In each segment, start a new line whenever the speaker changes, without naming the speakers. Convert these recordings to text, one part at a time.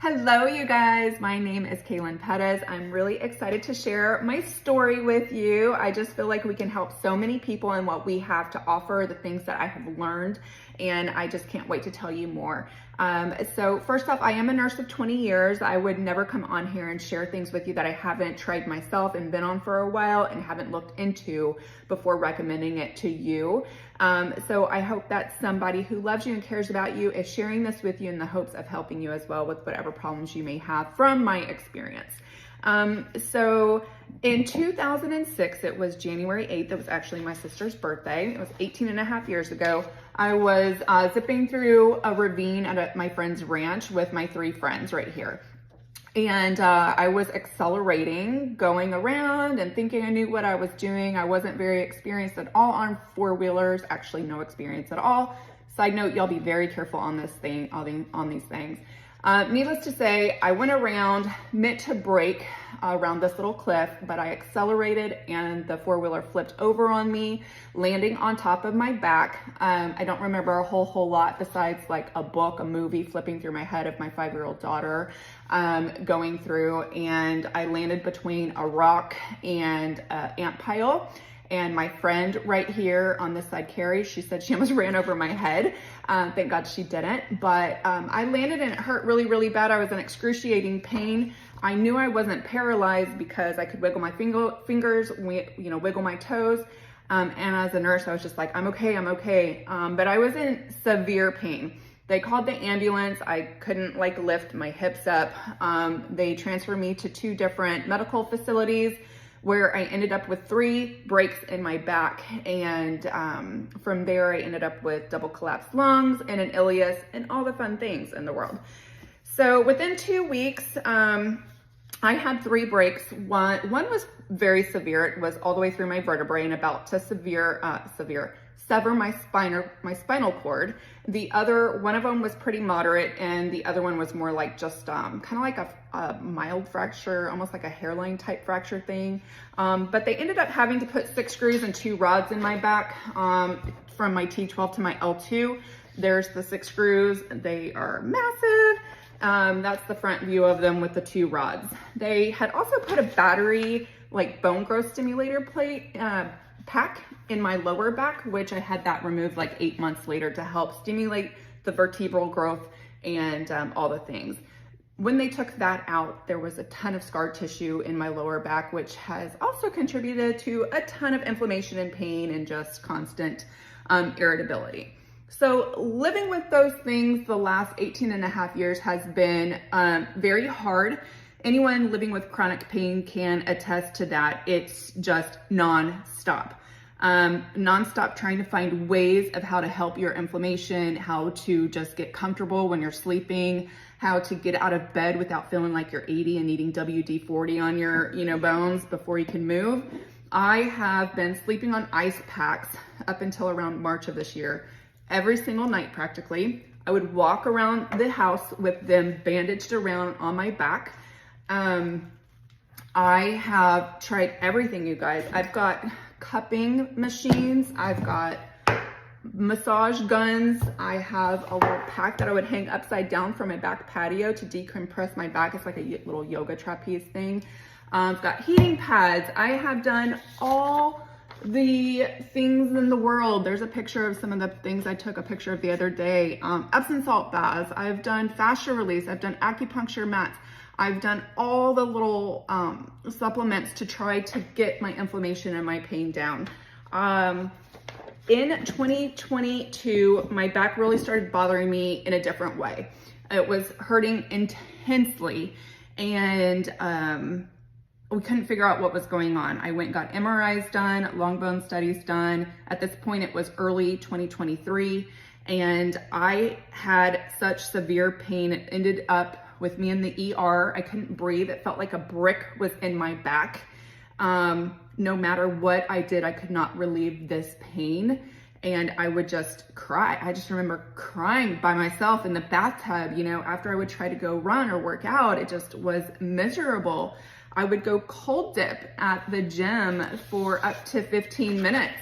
Hello, you guys. My name is Kalen Perez. I'm really excited to share my story with you. I just feel like we can help so many people in what we have to offer, the things that I have learned, and I just can't wait to tell you more. So first off, I am a nurse of 20 years. I would never come on here and share things with you that I haven't tried myself and been on for a while and haven't looked into before recommending it to you. So I hope that somebody who loves you and cares about you is sharing this with you in the hopes of helping you as well with whatever problems you may have from my experience. So in 2006, it was January 8th. It was actually my sister's birthday. It was 18 and a half years ago. I was zipping through a ravine at my friend's ranch with my 3 friends right here. And I was accelerating, going around and thinking I knew what I was doing. I wasn't very experienced at all on 4-wheelers, actually no experience at all. Side note, y'all be very careful on this thing, on these things. Needless to say, I went around, meant to brake around this little cliff, but I accelerated and the 4-wheeler flipped over on me, landing on top of my back. I don't remember a whole lot besides like a book, a movie flipping through my head of my 5-year-old daughter going through, and I landed between a rock and an ant pile. And my friend right here on this side, Carrie, she said she almost ran over my head. Thank God she didn't. But I landed and it hurt really bad. I was in excruciating pain. I knew I wasn't paralyzed because I could wiggle my fingers, wiggle my toes. And as a nurse, I was just like, I'm okay. But I was in severe pain. They called the ambulance. I couldn't lift my hips up. They transferred me to 2 different medical facilities, where I ended up with 3 breaks in my back. And from there, I ended up with double collapsed lungs and an ileus and all the fun things in the world. So within 2 weeks, I had 3 breaks. One was very severe. It was all the way through my vertebrae and about to sever my spinal cord. The other, one of them was pretty moderate, and the other one was more like just kind of like a mild fracture, almost like a hairline type fracture thing. But they ended up having to put 6 screws and 2 rods in my back from my T12 to my L2. There's the 6 screws. They are massive. That's the front view of them with the 2 rods. They had also put a battery, bone growth stimulator plate pack in my lower back, which I had that removed 8 months later to help stimulate the vertebral growth and all the things. When they took that out, there was a ton of scar tissue in my lower back, which has also contributed to a ton of inflammation and pain and just constant irritability. So living with those things the last 18 and a half years has been very hard. Anyone living with chronic pain can attest to that. It's just nonstop. Nonstop trying to find ways of how to help your inflammation, how to just get comfortable when you're sleeping, how to get out of bed without feeling like you're 80 and needing WD-40 on your, bones before you can move. I have been sleeping on ice packs up until around March of this year. Every single night, practically. I would walk around the house with them bandaged around on my back. I have tried everything, you guys. I've got cupping machines. I've got massage guns. I have a little pack that I would hang upside down from my back patio to decompress my back. It's like a little yoga trapeze thing. I've got heating pads. I have done all the things in the world. There's a picture of some of the things I took a picture of the other day. Epsom salt baths. I've done fascia release. I've done acupuncture mats. I've done all the little supplements to try to get my inflammation and my pain down. In 2022, my back really started bothering me in a different way. It was hurting intensely, and we couldn't figure out what was going on. I went and got MRIs done, long bone studies done. At this point, it was early 2023, and I had such severe pain. It ended up with me in the ER. I couldn't breathe. It felt like a brick was in my back. No matter what I did, I could not relieve this pain. And I would just cry. I just remember crying by myself in the bathtub, after I would try to go run or work out. It just was miserable. I would go cold dip at the gym for up to 15 minutes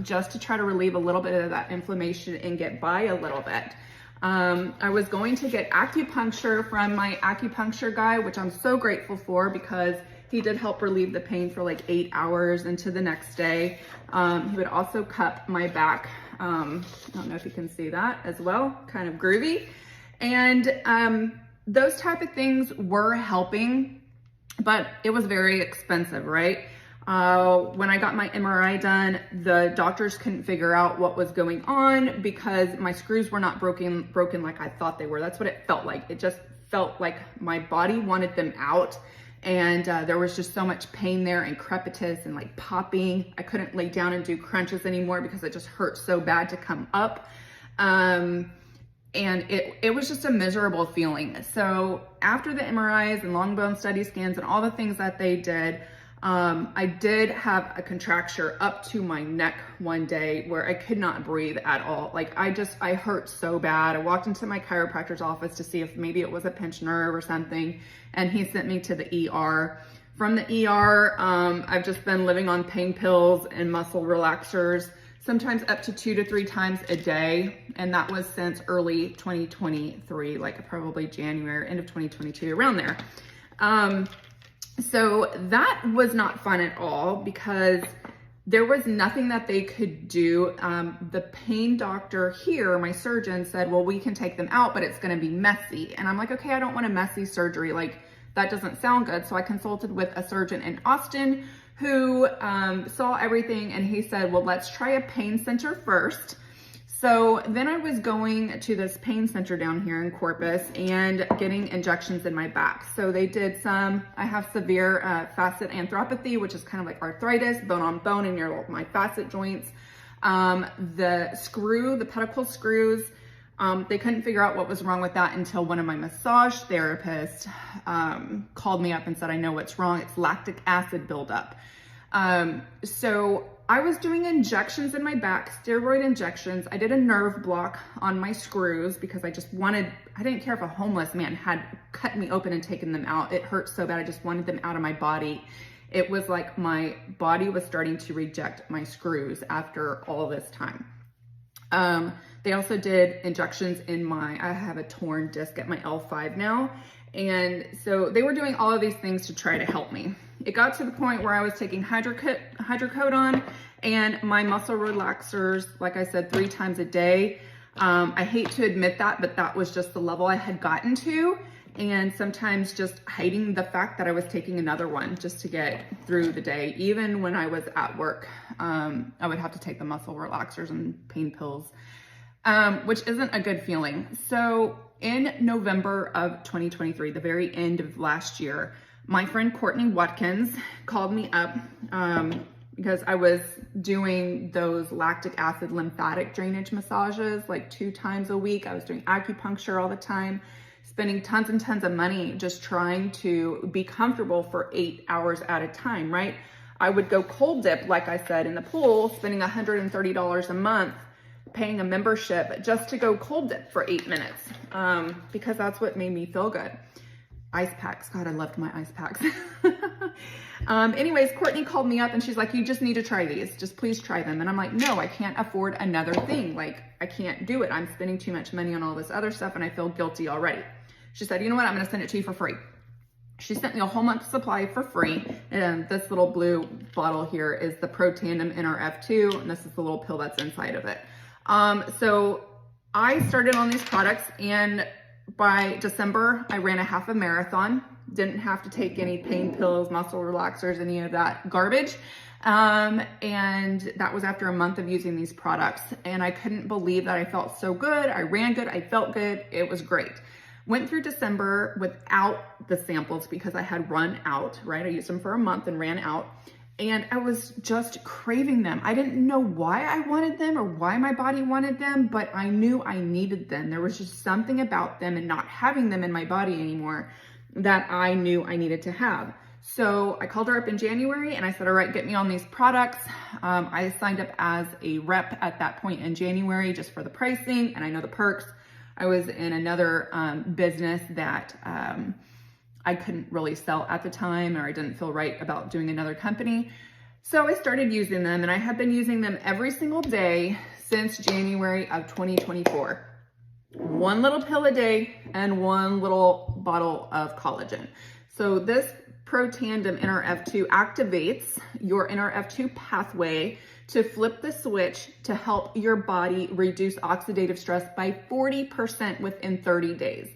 just to try to relieve a little bit of that inflammation and get by a little bit. I was going to get acupuncture from my acupuncture guy, which I'm so grateful for because he did help relieve the pain for like 8 hours into the next day. He would also cup my back. I don't know if you can see that as well, kind of groovy. And those type of things were helping, but it was very expensive, right? When I got my MRI done, the doctors couldn't figure out what was going on because my screws were not broken like I thought they were. That's what it felt like. It just felt like my body wanted them out. And there was just so much pain there and crepitus and like popping. I couldn't lay down and do crunches anymore because it just hurt so bad to come up. And it was just a miserable feeling. So after the MRIs and long bone study scans and all the things that they did, I did have a contracture up to my neck one day where I could not breathe at all. Like I hurt so bad. I walked into my chiropractor's office to see if maybe it was a pinched nerve or something. And he sent me to the ER. From the ER, I've just been living on pain pills and muscle relaxers, sometimes up to 2 to 3 times a day. And that was since early 2023, like probably January, end of 2022, around there. So that was not fun at all because there was nothing that they could do. The pain doctor here, my surgeon, said, well, we can take them out, but it's going to be messy. And I'm like, okay, I don't want a messy surgery. Like, that doesn't sound good. So I consulted with a surgeon in Austin who saw everything, and he said, well, let's try a pain center first. So then I was going to this pain center down here in Corpus and getting injections in my back. So they did I have severe facet arthropathy, which is kind of like arthritis, bone on bone in my facet joints. The pedicle screws, they couldn't figure out what was wrong with that until one of my massage therapists called me up and said, I know what's wrong. It's lactic acid buildup. So I was doing injections in my back, steroid injections. I did a nerve block on my screws because I didn't care if a homeless man had cut me open and taken them out. It hurt so bad. I just wanted them out of my body. It was like my body was starting to reject my screws after all this time. They also did injections in I have a torn disc at my L5 now. And so they were doing all of these things to try to help me. It got to the point where I was taking hydrocodone and my muscle relaxers, like I said, 3 times a day. I hate to admit that, but that was just the level I had gotten to. And sometimes just hiding the fact that I was taking another one just to get through the day. Even when I was at work, I would have to take the muscle relaxers and pain pills, which isn't a good feeling. So in November of 2023, the very end of last year, my friend Courtney Watkins called me up because I was doing those lactic acid lymphatic drainage massages like 2 times a week. I was doing acupuncture all the time, spending tons and tons of money just trying to be comfortable for 8 hours at a time, right? I would go cold dip, like I said, in the pool, spending $130 a month, paying a membership just to go cold dip for 8 minutes because that's what made me feel good. Ice packs. God, I loved my ice packs. Anyways, Courtney called me up and she's like, you just need to try these. Just please try them. And I'm like, no, I can't afford another thing. Like, I can't do it. I'm spending too much money on all this other stuff and I feel guilty already. She said, you know what? I'm going to send it to you for free. She sent me a whole month supply for free. And this little blue bottle here is the Pro Tandem NRF2. And this is the little pill that's inside of it. So I started on these products, and by December, I ran a half a marathon. Didn't have to take any pain pills, muscle relaxers, any of that garbage. And that was after a month of using these products. And I couldn't believe that I felt so good. I ran good. I felt good. It was great. Went through December without the samples because I had run out, right? I used them for a month and ran out. And I was just craving them. I didn't know why I wanted them or why my body wanted them, but I knew I needed them. There was just something about them and not having them in my body anymore that I knew I needed to have. So I called her up in January and I said, all right, get me on these products. I signed up as a rep at that point in January just for the pricing, and I know the perks. I was in another business that I couldn't really sell at the time, or I didn't feel right about doing another company. So I started using them, and I have been using them every single day since January of 2024. one little pill a day and one little bottle of collagen. So this Protandim NRF2 activates your NRF2 pathway to flip the switch to help your body reduce oxidative stress by 40% within 30 days.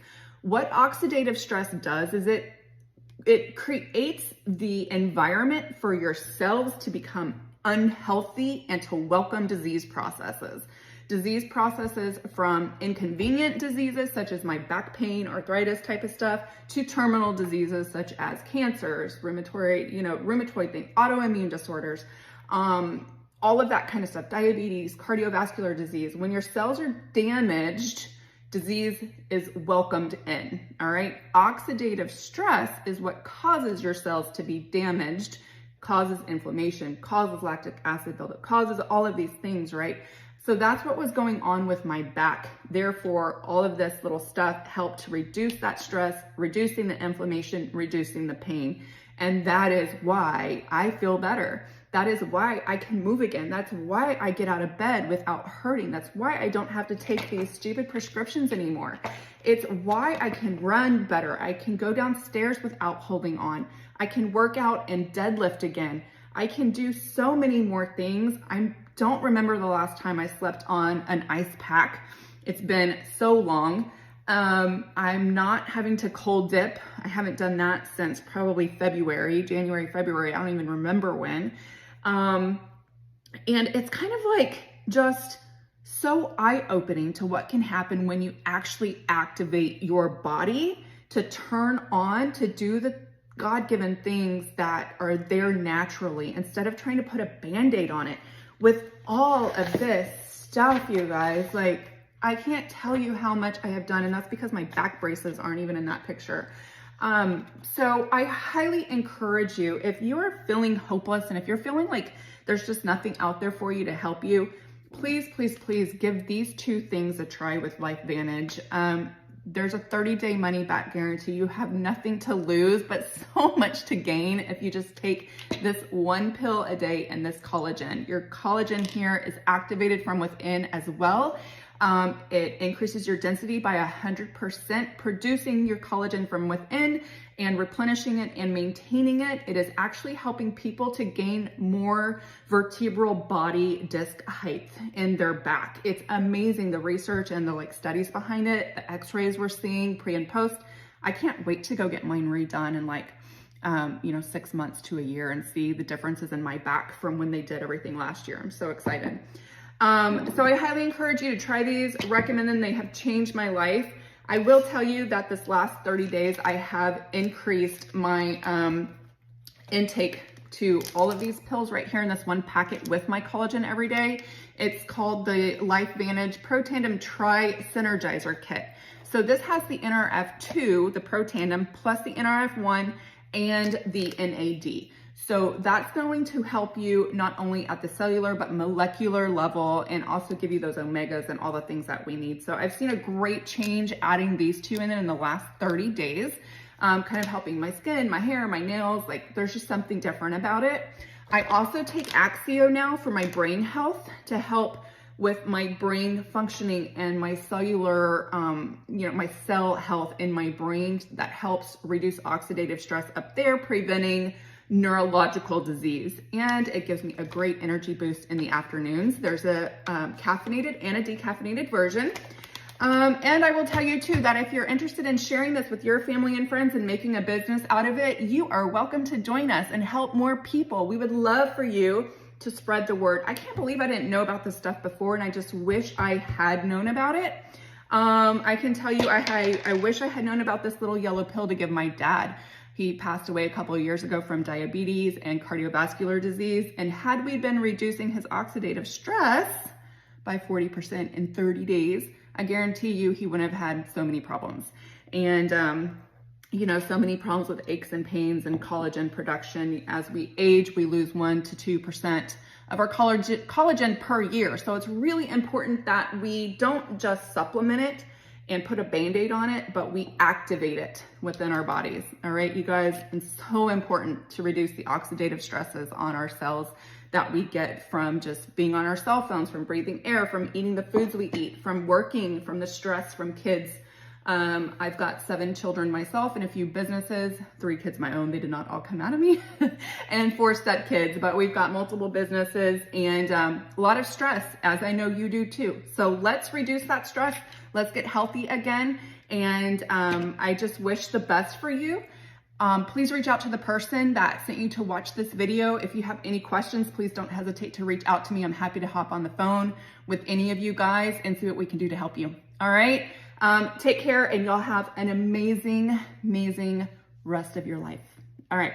What oxidative stress does is it creates the environment for your cells to become unhealthy and to welcome disease processes. Disease processes from inconvenient diseases such as my back pain, arthritis type of stuff, to terminal diseases such as cancers, rheumatoid thing, autoimmune disorders, all of that kind of stuff, diabetes, cardiovascular disease. When your cells are damaged, disease is welcomed in, all right? Oxidative stress is what causes your cells to be damaged, causes inflammation, causes lactic acid buildup, causes all of these things, right? So that's what was going on with my back. Therefore, all of this little stuff helped to reduce that stress, reducing the inflammation, reducing the pain. And that is why I feel better. That is why I can move again. That's why I get out of bed without hurting. That's why I don't have to take these stupid prescriptions anymore. It's why I can run better. I can go downstairs without holding on. I can work out and deadlift again. I can do so many more things. I don't remember the last time I slept on an ice pack. It's been so long. I'm not having to cold dip. I haven't done that since probably January, February. I don't even remember when. And it's kind of like just so eye-opening to what can happen when you actually activate your body to turn on, to do the God-given things that are there naturally instead of trying to put a Band-Aid on it. With all of this stuff, you guys, like, I can't tell you how much I have done, and that's because my back braces aren't even in that picture. So I highly encourage you, if you're feeling hopeless and if you're feeling like there's just nothing out there for you to help you, please, please, please give these two things a try with LifeVantage. There's a 30-day money-back guarantee. You have nothing to lose, but so much to gain if you just take this one pill a day and this collagen. Your collagen here is activated from within as well. It increases your density by 100%, producing your collagen from within and replenishing it and maintaining it. It is actually helping people to gain more vertebral body disc height in their back. It's amazing, the research and the studies behind it, the x-rays we're seeing pre and post. I can't wait to go get mine redone in 6 months to a year and see the differences in my back from when they did everything last year. I'm so excited. So I highly encourage you to try these, recommend them. They have changed my life. I will tell you that this last 30 days, I have increased my intake to all of these pills right here in this one packet with my collagen every day. It's called the LifeVantage Protandim Tri-Synergizer Kit. So this has the NRF2, the Protandim, plus the NRF1 and the NAD. So that's going to help you not only at the cellular, but molecular level, and also give you those omegas and all the things that we need. So I've seen a great change adding these two in the last 30 days, kind of helping my skin, my hair, my nails. There's just something different about it. I also take Axio now for my brain health to help with my brain functioning and my cellular, my cell health in my brain. That helps reduce oxidative stress up there, preventing neurological disease, and it gives me a great energy boost in the afternoons. There's a caffeinated and a decaffeinated version. And I will tell you too that if you're interested in sharing this with your family and friends and making a business out of it, you are welcome to join us and help more people. We would love for you to spread the word. I can't believe I didn't know about this stuff before, and I just wish I had known about it. I can tell you, I wish I had known about this little yellow pill to give my dad. He passed away a couple of years ago from diabetes and cardiovascular disease. And had we been reducing his oxidative stress by 40% in 30 days, I guarantee you he wouldn't have had so many problems. And, so many problems with aches and pains and collagen production. As we age, we lose 1 to 2% of our collagen per year. So it's really important that we don't just supplement it and put a Band-Aid on it, but we activate it within our bodies. All right, you guys, it's so important to reduce the oxidative stresses on our cells that we get from just being on our cell phones, from breathing air, from eating the foods we eat, from working, from the stress, from kids. I've got 7 children myself and a few businesses, 3 kids my own. They did not all come out of me and 4 step kids, but we've got multiple businesses and a lot of stress, as I know you do too. So let's reduce that stress. Let's get healthy again. And I just wish the best for you. Please reach out to the person that sent you to watch this video. If you have any questions, please don't hesitate to reach out to me. I'm happy to hop on the phone with any of you guys and see what we can do to help you. All right. Take care and y'all have an amazing, amazing rest of your life. All right.